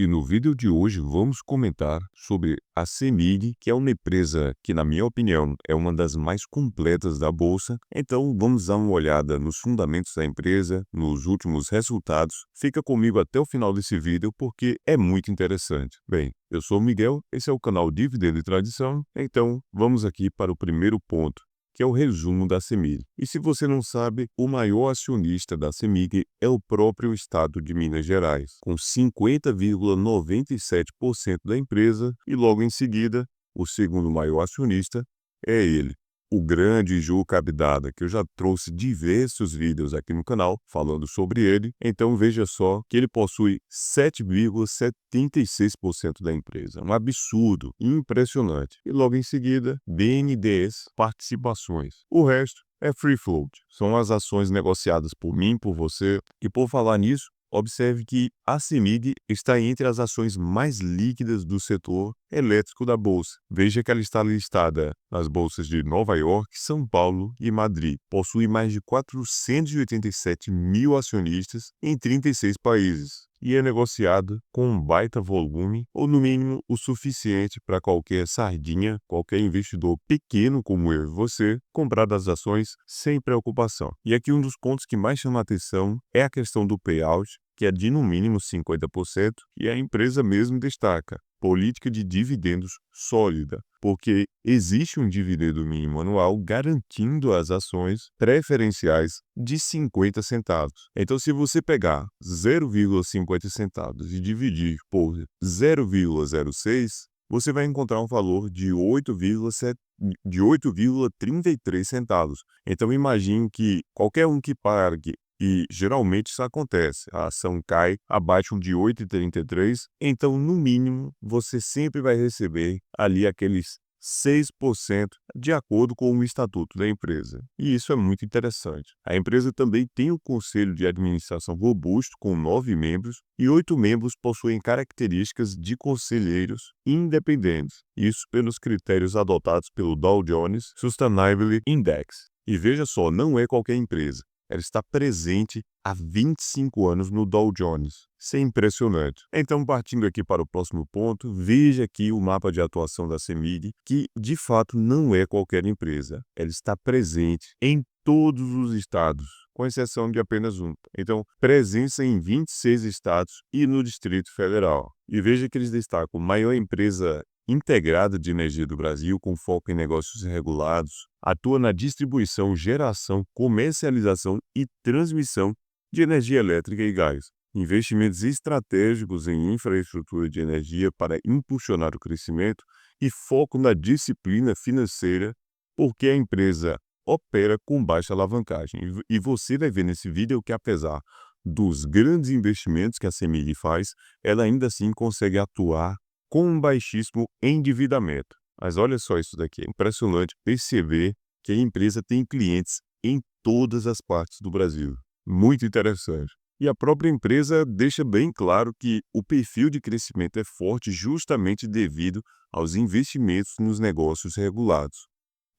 E no vídeo de hoje vamos comentar sobre a CEMIG, que é uma empresa que, na minha opinião, é uma das mais completas da bolsa. Então vamos dar uma olhada nos fundamentos da empresa, nos últimos resultados. Fica comigo até o final desse vídeo porque é muito interessante. Bem, eu sou o Miguel, esse é o canal Dividendo e Tradição. Então vamos aqui para o primeiro ponto, que é o resumo da CEMIG. E se você não sabe, o maior acionista da CEMIG é o próprio estado de Minas Gerais, com 50,97% da empresa, e logo em seguida, o segundo maior acionista é ele, o grande Juca Abdala, que eu já trouxe diversos vídeos aqui no canal falando sobre ele. Então veja só que ele possui 7,76% da empresa. Um absurdo, impressionante. E logo em seguida, BNDES Participações. O resto é free float. São as ações negociadas por mim, por você. E por falar nisso, observe que a CEMIG está entre as ações mais líquidas do setor elétrico da bolsa. Veja que ela está listada nas bolsas de Nova York, São Paulo e Madrid. Possui mais de 487 mil acionistas em 36 países. E é negociada com um baita volume, ou no mínimo o suficiente para qualquer sardinha, qualquer investidor pequeno como eu e você, comprar das ações sem preocupação. E aqui um dos pontos que mais chama a atenção é a questão do payout, que é de no mínimo 50%, e a empresa mesmo destaca política de dividendos sólida, porque existe um dividendo mínimo anual garantindo as ações preferenciais de 50 centavos. Então, se você pegar 0,50 centavos e dividir por 0,06, você vai encontrar um valor de 8,33 centavos. Então, imagine que qualquer um que pague, e geralmente isso acontece, a ação cai abaixo de 8,33, então no mínimo você sempre vai receber ali aqueles 6% de acordo com o estatuto da empresa. E isso é muito interessante. A empresa também tem um conselho de administração robusto com 9 membros e 8 membros possuem características de conselheiros independentes. Isso pelos critérios adotados pelo Dow Jones Sustainability Index. E veja só, não é qualquer empresa. Ela está presente há 25 anos no Dow Jones. Isso é impressionante. Então, partindo aqui para o próximo ponto, veja aqui o mapa de atuação da CEMIG, que de fato não é qualquer empresa. Ela está presente em todos os estados, com exceção de apenas um. Então, presença em 26 estados e no Distrito Federal. E veja que eles destacam a maior empresa integrada de energia do Brasil, com foco em negócios regulados, atua na distribuição, geração, comercialização e transmissão de energia elétrica e gás. Investimentos estratégicos em infraestrutura de energia para impulsionar o crescimento e foco na disciplina financeira, porque a empresa opera com baixa alavancagem. E você vai ver nesse vídeo que, apesar dos grandes investimentos que a CEMIG faz, ela ainda assim consegue atuar com um baixíssimo endividamento. Mas olha só isso daqui, é impressionante perceber que a empresa tem clientes em todas as partes do Brasil. Muito interessante. E a própria empresa deixa bem claro que o perfil de crescimento é forte justamente devido aos investimentos nos negócios regulados.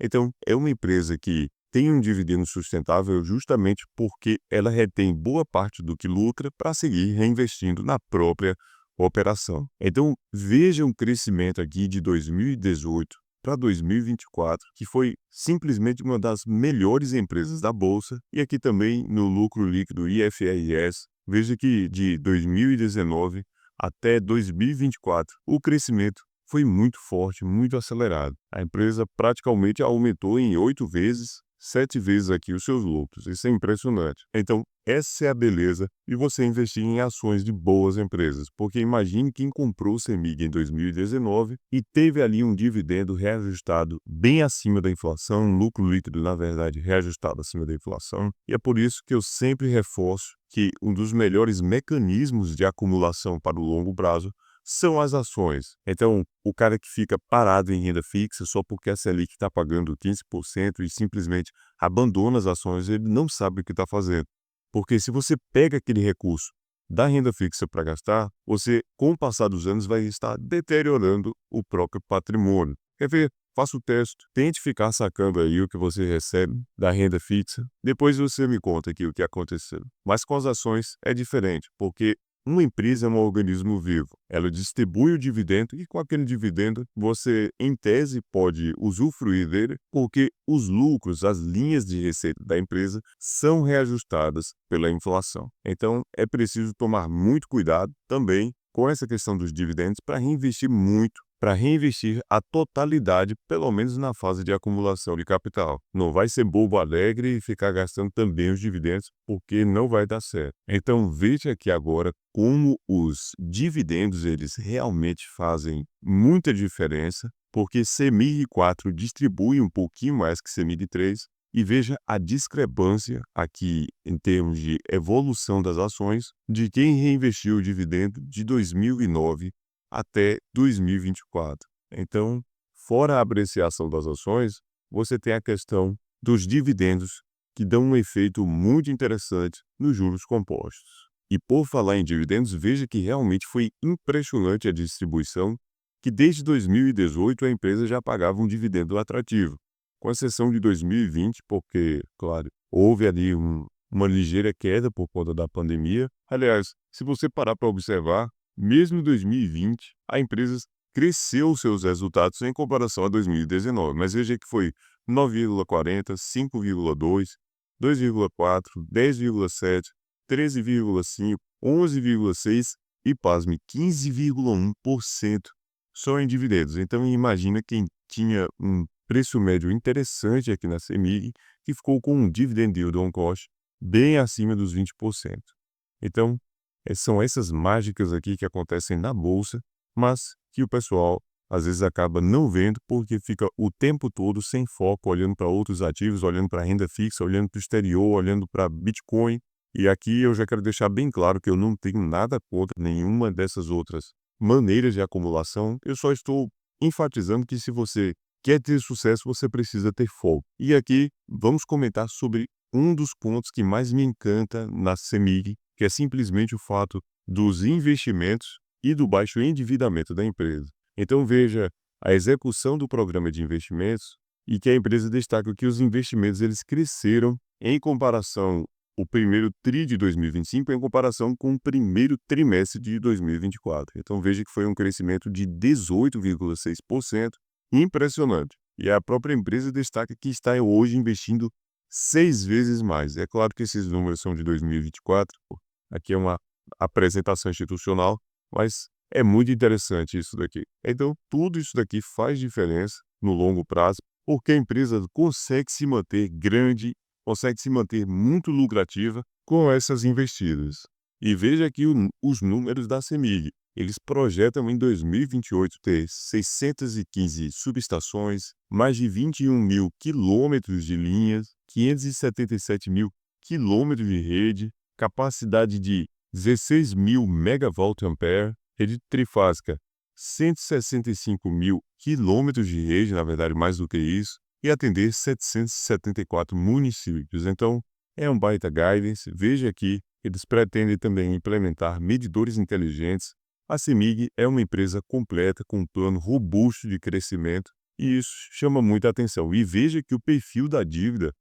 Então, é uma empresa que tem um dividendo sustentável justamente porque ela retém boa parte do que lucra para seguir reinvestindo na própria operação. Então, veja um crescimento aqui de 2018 para 2024, que foi simplesmente uma das melhores empresas da Bolsa. E aqui também no lucro líquido IFRS, veja que de 2019 até 2024, o crescimento foi muito forte, muito acelerado. A empresa praticamente aumentou em 8 vezes, 7 vezes aqui os seus lucros. Isso é impressionante. Então, essa é a beleza de você investir em ações de boas empresas. Porque imagine quem comprou o CEMIG em 2019 e teve ali um dividendo reajustado bem acima da inflação, um lucro líquido, na verdade, reajustado acima da inflação. E é por isso que eu sempre reforço que um dos melhores mecanismos de acumulação para o longo prazo são as ações. Então, o cara que fica parado em renda fixa só porque a Selic está pagando 15% e simplesmente abandona as ações, ele não sabe o que está fazendo. Porque se você pega aquele recurso da renda fixa para gastar, você, com o passar dos anos, vai estar deteriorando o próprio patrimônio. Quer ver? Faça o teste, tente ficar sacando aí o que você recebe da renda fixa. Depois você me conta aqui o que aconteceu. Mas com as ações é diferente, porque uma empresa é um organismo vivo. Ela distribui o dividendo e com aquele dividendo você, em tese, pode usufruir dele porque os lucros, as linhas de receita da empresa são reajustadas pela inflação. Então, é preciso tomar muito cuidado também com essa questão dos dividendos para reinvestir muito, para reinvestir a totalidade, pelo menos na fase de acumulação de capital. Não vai ser bobo alegre e ficar gastando também os dividendos, porque não vai dar certo. Então veja aqui agora como os dividendos eles realmente fazem muita diferença, porque CEMIG 4 distribui um pouquinho mais que CEMIG 3, e veja a discrepância aqui em termos de evolução das ações de quem reinvestiu o dividendo de 2009 até 2024. Então, fora a apreciação das ações, você tem a questão dos dividendos, que dão um efeito muito interessante nos juros compostos. E por falar em dividendos, veja que realmente foi impressionante a distribuição, que desde 2018 a empresa já pagava um dividendo atrativo, com exceção de 2020, porque, claro, houve ali uma ligeira queda por conta da pandemia. Aliás, se você parar para observar, mesmo em 2020, a empresa cresceu seus resultados em comparação a 2019, mas veja que foi 9,40, 5,2, 2,4, 10,7, 13,5, 11,6 e, pasme, 15,1% só em dividendos. Então imagina quem tinha um preço médio interessante aqui na CEMIG, que ficou com um dividend yield on cost bem acima dos 20%. Então, são essas mágicas aqui que acontecem na bolsa, mas que o pessoal às vezes acaba não vendo porque fica o tempo todo sem foco, olhando para outros ativos, olhando para renda fixa, olhando para o exterior, olhando para Bitcoin. E aqui eu já quero deixar bem claro que eu não tenho nada contra nenhuma dessas outras maneiras de acumulação. Eu só estou enfatizando que se você quer ter sucesso, você precisa ter foco. E aqui vamos comentar sobre um dos pontos que mais me encanta na CEMIG, que é simplesmente o fato dos investimentos e do baixo endividamento da empresa. Então veja a execução do programa de investimentos e que a empresa destaca que os investimentos eles cresceram em comparação o primeiro TRI de 2025 em comparação com o primeiro trimestre de 2024. Então veja que foi um crescimento de 18,6%, impressionante. E a própria empresa destaca que está hoje investindo 6 vezes mais. É claro que esses números são de 2024, aqui é uma apresentação institucional, mas é muito interessante isso daqui. Então, tudo isso daqui faz diferença no longo prazo, porque a empresa consegue se manter grande, consegue se manter muito lucrativa com essas investidas. E veja aqui os números da CEMIG. Eles projetam em 2028 ter 615 subestações, mais de 21 mil quilômetros de linhas, 577 mil quilômetros de rede, capacidade de 16 mil megavolt-ampere, rede trifásica, 165 mil quilômetros de rede, na verdade mais do que isso, e atender 774 municípios. Então, é um baita guidance. Veja aqui, eles pretendem também implementar medidores inteligentes. A CEMIG é uma empresa completa com um plano robusto de crescimento e isso chama muita atenção. E veja que o perfil da dívida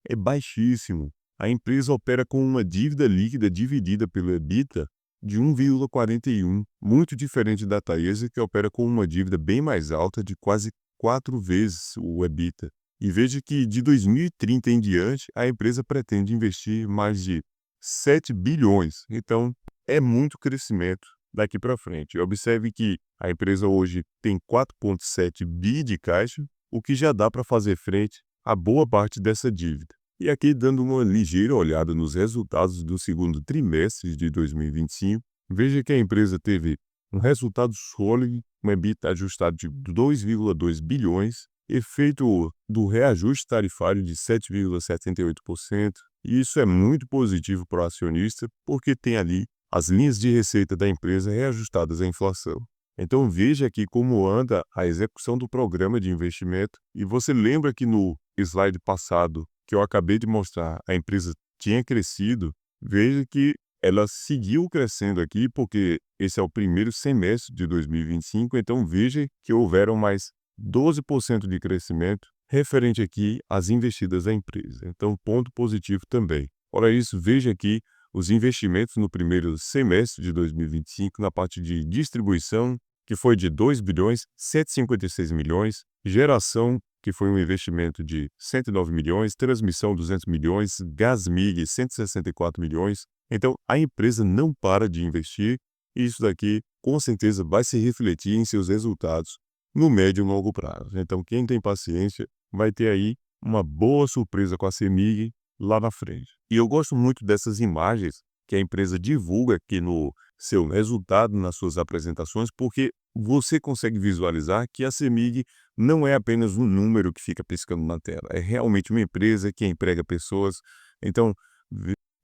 é baixíssimo. A empresa opera com uma dívida líquida dividida pelo EBITDA de 1,41, muito diferente da Taesa, que opera com uma dívida bem mais alta de quase 4 vezes o EBITDA. E veja que de 2030 em diante, a empresa pretende investir mais de 7 bilhões. Então, é muito crescimento daqui para frente. Observe que a empresa hoje tem 4,7 bi de caixa, o que já dá para fazer frente a boa parte dessa dívida. E aqui, dando uma ligeira olhada nos resultados do segundo trimestre de 2025, veja que a empresa teve um resultado sólido, um EBITDA ajustado de 2,2 bilhões, efeito do reajuste tarifário de 7,78%, e isso é muito positivo para o acionista, porque tem ali as linhas de receita da empresa reajustadas à inflação. Então veja aqui como anda a execução do programa de investimento, e você lembra que no slide passado que eu acabei de mostrar, a empresa tinha crescido, veja que ela seguiu crescendo aqui, porque esse é o primeiro semestre de 2025, então veja que houveram mais 12% de crescimento referente aqui às investidas da empresa. Então, ponto positivo também. Ora isso, veja aqui os investimentos no primeiro semestre de 2025 na parte de distribuição, que foi de 2.156 milhões, geração, que foi um investimento de 109 milhões, transmissão 200 milhões, Gasmig 164 milhões. Então, a empresa não para de investir e isso daqui, com certeza, vai se refletir em seus resultados no médio e longo prazo. Então, quem tem paciência vai ter aí uma boa surpresa com a CEMIG lá na frente. E eu gosto muito dessas imagens que a empresa divulga aqui no seu resultado, nas suas apresentações, porque você consegue visualizar que a CEMIG não é apenas um número que fica piscando na tela, é realmente uma empresa que emprega pessoas. Então,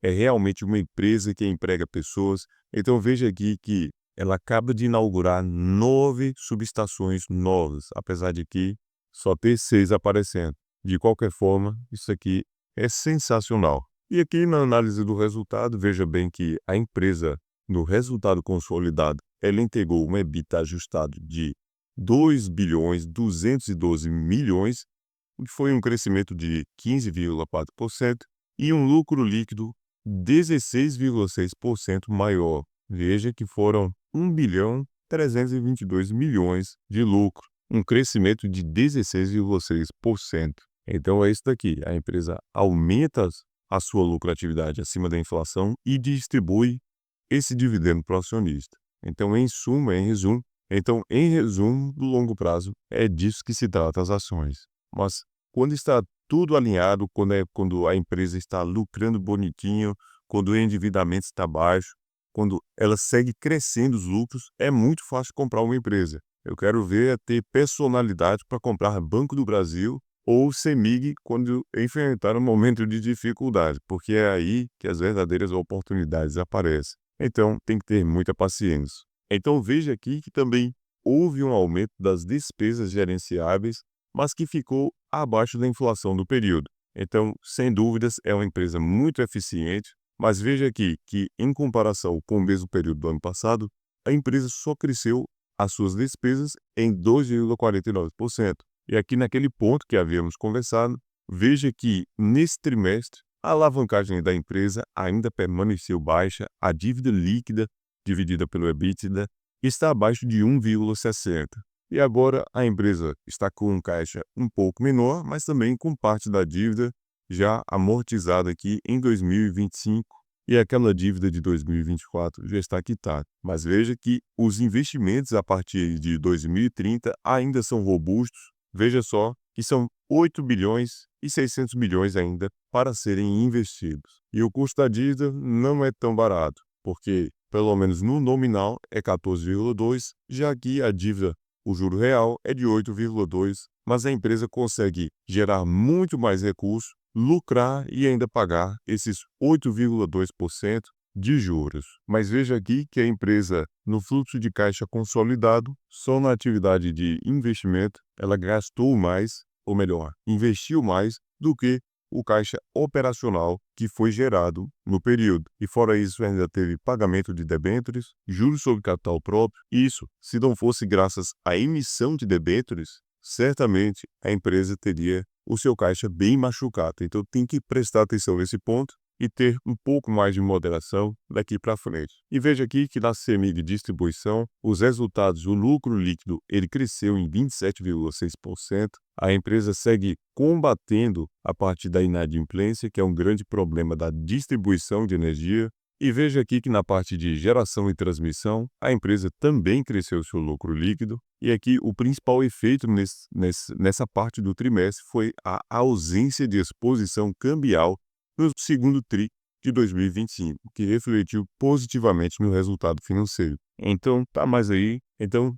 é realmente uma empresa que emprega pessoas. Então, veja aqui que ela acaba de inaugurar 9 subestações novas, apesar de que só ter 6 aparecendo. De qualquer forma, isso aqui é sensacional. E aqui na análise do resultado, veja bem que a empresa, no resultado consolidado, ela entregou um EBITDA ajustado de 2.212 milhões, que foi um crescimento de 15,4%, e um lucro líquido 16,6% maior. Veja que foram 1.322 milhões de lucro, um crescimento de 16,6%. Então é isso daqui, a empresa aumenta a sua lucratividade acima da inflação e distribui esse dividendo para o acionista. Então, em resumo, do longo prazo, é disso que se trata as ações. Mas quando está tudo alinhado, quando a empresa está lucrando bonitinho, quando o endividamento está baixo, quando ela segue crescendo os lucros, é muito fácil comprar uma empresa. Eu quero ver ter personalidade para comprar Banco do Brasil ou CEMIG quando enfrentar um momento de dificuldade, porque é aí que as verdadeiras oportunidades aparecem. Então, tem que ter muita paciência. Então, veja aqui que também houve um aumento das despesas gerenciáveis, mas que ficou abaixo da inflação do período. Então, sem dúvidas, é uma empresa muito eficiente, mas veja aqui que, em comparação com o mesmo período do ano passado, a empresa só cresceu as suas despesas em 2,49%. E aqui naquele ponto que havíamos conversado, veja que nesse trimestre a alavancagem da empresa ainda permaneceu baixa, a dívida líquida dividida pelo EBITDA está abaixo de 1,60. E agora a empresa está com um caixa um pouco menor, mas também com parte da dívida já amortizada aqui em 2025 e aquela dívida de 2024 já está quitada. Mas veja que os investimentos a partir de 2030 ainda são robustos. Veja só que são 8.600 milhões ainda para serem investidos. E o custo da dívida não é tão barato, porque pelo menos no nominal é 14,2, já que a dívida, o juro real, é de 8,2, mas a empresa consegue gerar muito mais recursos, lucrar e ainda pagar esses 8,2% de juros. Mas veja aqui que a empresa, no fluxo de caixa consolidado, só na atividade de investimento, ela gastou mais, ou melhor, investiu mais do que o caixa operacional que foi gerado no período. E fora isso, ainda teve pagamento de debêntures, juros sobre capital próprio. Isso, se não fosse graças à emissão de debêntures, certamente a empresa teria o seu caixa bem machucado. Então tem que prestar atenção nesse ponto e ter um pouco mais de moderação daqui para frente. E veja aqui que na CEMIG Distribuição, os resultados, o lucro líquido, ele cresceu em 27,6%. A empresa segue combatendo a parte da inadimplência, que é um grande problema da distribuição de energia. E veja aqui que na parte de geração e transmissão, a empresa também cresceu seu lucro líquido. E aqui o principal efeito nessa parte do trimestre foi a ausência de exposição cambial no segundo TRI de 2025, que refletiu positivamente no resultado financeiro. Então,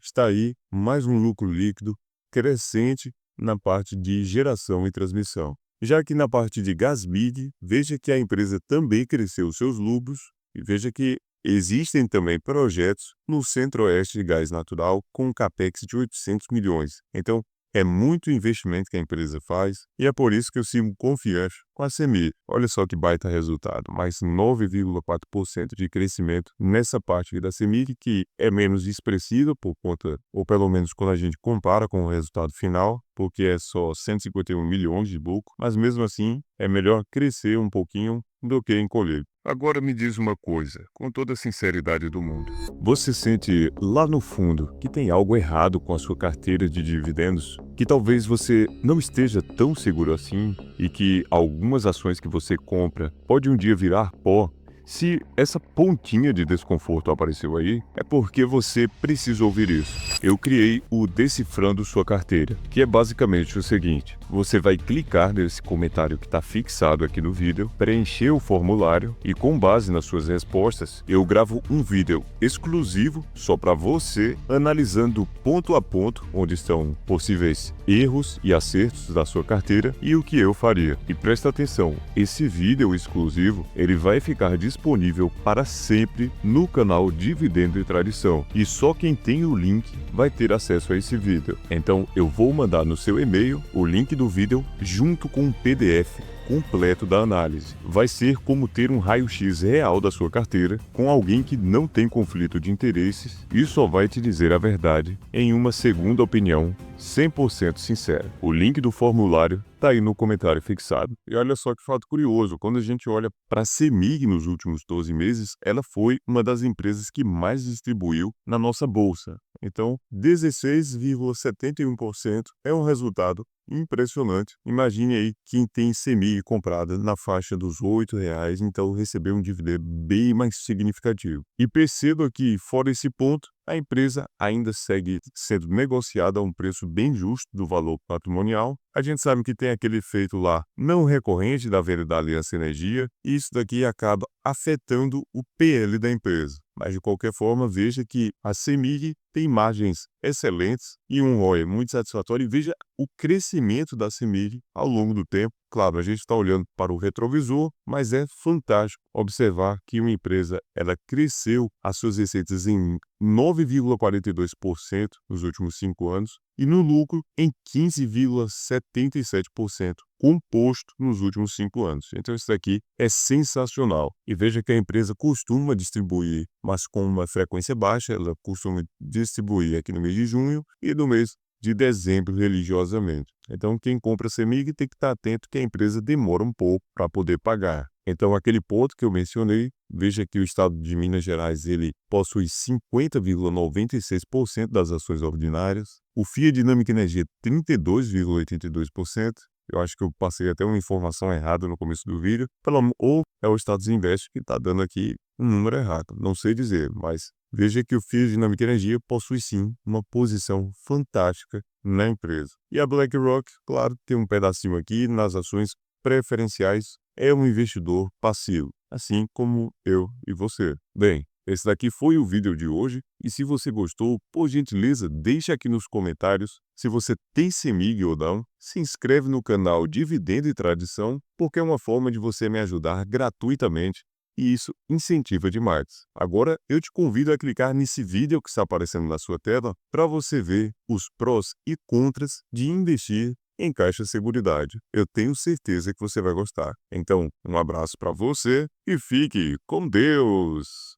está aí mais um lucro líquido crescente na parte de geração e transmissão. Já que na parte de Gasmig, veja que a empresa também cresceu seus lucros e veja que existem também projetos no Centro-Oeste de gás natural com um capex de 800 milhões. Então, é muito investimento que a empresa faz e é por isso que eu sigo confiante com a CEMIG. Olha só que baita resultado, mais 9,4% de crescimento nessa parte da CEMIG, que é menos expressiva por conta, ou pelo menos quando a gente compara com o resultado final, porque é só 151 milhões de lucro, mas mesmo assim é melhor crescer um pouquinho do que encolher. Agora me diz uma coisa, com toda a sinceridade do mundo. Você sente lá no fundo que tem algo errado com a sua carteira de dividendos? Que talvez você não esteja tão seguro assim e que algumas ações que você compra pode um dia virar pó? Se essa pontinha de desconforto apareceu aí, é porque você precisa ouvir isso. Eu criei o Decifrando Sua Carteira, que é basicamente o seguinte: você vai clicar nesse comentário que está fixado aqui no vídeo, preencher o formulário e, com base nas suas respostas, eu gravo um vídeo exclusivo só para você, analisando ponto a ponto onde estão possíveis erros e acertos da sua carteira e o que eu faria. E presta atenção, esse vídeo exclusivo ele vai ficar disponível para sempre no canal Dividendo e Tradição, e só quem tem o link vai ter acesso a esse vídeo. Então eu vou mandar no seu e-mail o link do vídeo junto com um PDF completo da análise. Vai ser como ter um raio-x real da sua carteira com alguém que não tem conflito de interesses e só vai te dizer a verdade em uma segunda opinião 100% sincera. O link do formulário tá aí no comentário fixado. E olha só que fato curioso, quando a gente olha para a CEMIG nos últimos 12 meses, ela foi uma das empresas que mais distribuiu na nossa bolsa. Então, 16,71% é um resultado impressionante. Imagine aí quem tem CEMIG comprada na faixa dos R$ 8, então recebeu um dividendo bem mais significativo. E perceba que, fora esse ponto, a empresa ainda segue sendo negociada a um preço bem justo do valor patrimonial. A gente sabe que tem aquele efeito lá não recorrente da venda da Aliança Energia, e isso daqui acaba afetando o PL da empresa. Mas de qualquer forma, veja que a CEMIG tem margens excelentes e um ROE muito satisfatório. E veja o crescimento da CEMIG ao longo do tempo. Claro, a gente está olhando para o retrovisor, mas é fantástico observar que uma empresa ela cresceu as suas receitas em 9,42% nos últimos 5 anos e no lucro em 15,77%, composto nos últimos 5 anos. Então isso daqui é sensacional. E veja que a empresa costuma distribuir, mas com uma frequência baixa. Ela costuma distribuir aqui no mês de junho e no mês de dezembro religiosamente. Então quem compra CEMIG tem que estar atento que a empresa demora um pouco para poder pagar. Então aquele ponto que eu mencionei, veja que o estado de Minas Gerais ele possui 50,96% das ações ordinárias, o FIA Dinâmica Energia 32,82%. Eu acho que eu passei até uma informação errada no começo do vídeo, ou é o Status Invest que está dando aqui um número errado, não sei dizer, mas veja que o FIA Dinâmica Energia possui sim uma posição fantástica na empresa. E a BlackRock, claro, tem um pedacinho aqui nas ações preferenciais, é um investidor passivo, assim como eu e você. Bem, esse daqui foi o vídeo de hoje, e se você gostou, por gentileza, deixe aqui nos comentários se você tem CEMIG ou não. Se inscreve no canal Dividendo e Tradição, porque é uma forma de você me ajudar gratuitamente e isso incentiva demais. Agora eu te convido a clicar nesse vídeo que está aparecendo na sua tela para você ver os prós e contras de investir em Caixa Seguridade. Eu tenho certeza que você vai gostar. Então, um abraço para você e fique com Deus!